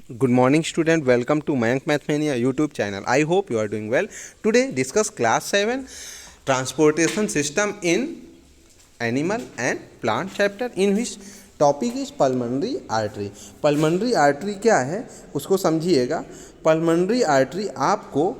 Good morning student, welcome to Mayank Mathmania YouTube channel. I hope you are doing well. Today discuss class 7 transportation system in animal and plant chapter in which topic is pulmonary artery. Pulmonary artery क्या है उसको समझिएगा. Pulmonary artery आपको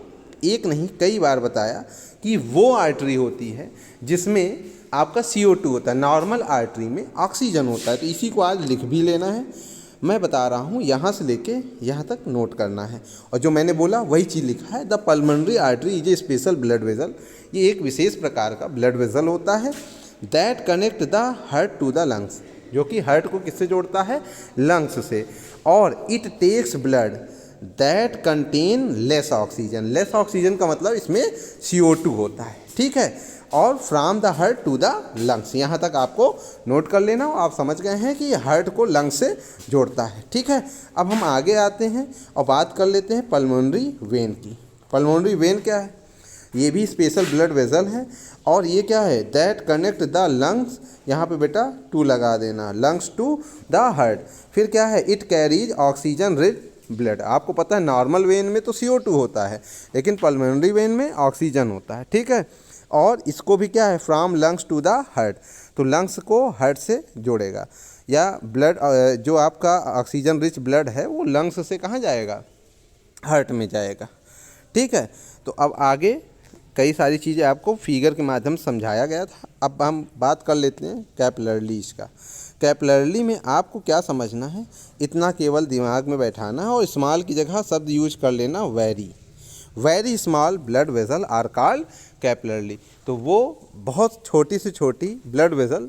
एक नहीं कई बार बताया कि वो आर्टरी होती है जिसमें आपका CO2 होता है. नॉर्मल आर्टरी में ऑक्सीजन होता है. तो इसी को आज लिख भी लेना है. मैं बता रहा हूँ, यहाँ से लेके यहाँ तक नोट करना है. और जो मैंने बोला वही चीज़ लिखा है. The pulmonary artery is a special blood vessel. ये एक विशेष प्रकार का ब्लड वेजल होता है that connect the heart to the lungs, जो कि हार्ट को किससे जोड़ता है? लंग्स से. और it takes blood that contain less oxygen. Less oxygen का मतलब इसमें CO2 होता है. ठीक है. और from the heart to the lungs, यहाँ तक आपको नोट कर लेना हो. आप समझ गए हैं कि हार्ट को लंग्स से जोड़ता है. ठीक है. अब हम आगे आते हैं और बात कर लेते हैं पल्मोनरी वेन की. पल्मोनरी वेन क्या है? ये भी स्पेशल ब्लड वेजल है. और ये क्या है? दैट कनेक्ट द लंग्स, यहाँ पे बेटा टू लगा देना, लंग्स टू द हार्ट. फिर क्या है? It carries oxygen rich blood. आपको पता है नॉर्मल वेन में तो CO2 होता है, लेकिन पल्मोनरी वेन में ऑक्सीजन होता है. ठीक है. और इसको भी क्या है? From lungs to the heart. तो लंग्स को हार्ट से जोड़ेगा. या ब्लड जो आपका ऑक्सीजन रिच ब्लड है वो लंग्स से कहाँ जाएगा? हार्ट में जाएगा. ठीक है. तो अब आगे कई सारी चीज़ें आपको फिगर के माध्यम से समझाया गया था. अब हम बात कर लेते हैं कैपिलरीज का. कैपिलरी में आपको क्या समझना है, इतना केवल दिमाग में बैठाना है और स्मॉल की जगह शब्द यूज कर लेना very small blood vessel are called capillary. तो वो बहुत छोटी से छोटी ब्लड वेजल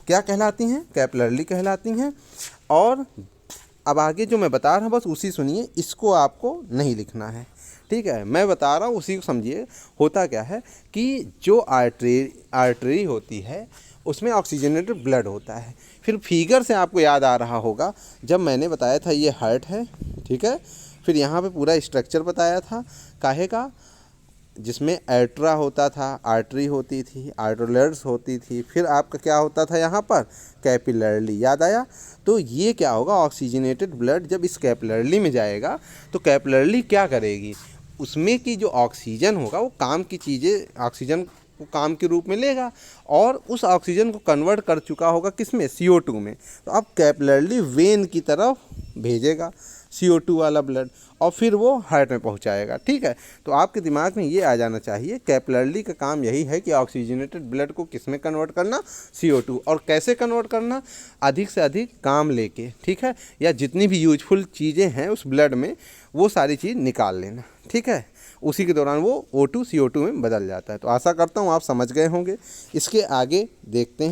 क्या कहलाती हैं? कैपिलरी कहलाती हैं. और अब आगे जो मैं बता रहा हूँ बस उसी सुनिए, इसको आपको नहीं लिखना है. ठीक है. मैं बता रहा हूँ उसी को समझिए. होता क्या है कि जो आर्टरी होती है उसमें ऑक्सीजनेटेड ब्लड होता है. फिर फिगर से आपको याद आ रहा होगा जब मैंने बताया था ये हार्ट है. ठीक है. फिर यहाँ पे पूरा स्ट्रक्चर बताया था काहे का, जिसमें एट्रा होता था, आर्टरी होती थी, आर्टोलर्स होती थी, फिर आपका क्या होता था यहाँ पर? कैपिलरी. याद आया? तो ये क्या होगा? ऑक्सीजनेटेड ब्लड जब इस कैपिलरी में जाएगा तो कैपिलरी क्या करेगी? उसमें की जो ऑक्सीजन होगा वो काम की चीज़ें ऑक्सीजन को काम के रूप में लेगा और उस ऑक्सीजन को कन्वर्ट कर चुका होगा किस में? CO2 में. तो अब कैपिलरी वेन की तरफ भेजेगा CO2 वाला ब्लड और फिर वो हार्ट में पहुंचाएगा. ठीक है. तो आपके दिमाग में ये आ जाना चाहिए कैपिलरी का काम यही है कि ऑक्सीजनेटेड ब्लड को किस में कन्वर्ट करना? CO2. और कैसे कन्वर्ट करना? अधिक से अधिक काम लेके. ठीक है. या जितनी भी यूजफुल चीज़ें हैं उस ब्लड में वो सारी चीज़ निकाल लेना. ठीक है. उसी के दौरान वो O2 CO2 में बदल जाता है. तो आशा करता हूँ आप समझ गए होंगे. इसके आगे देखते हैं.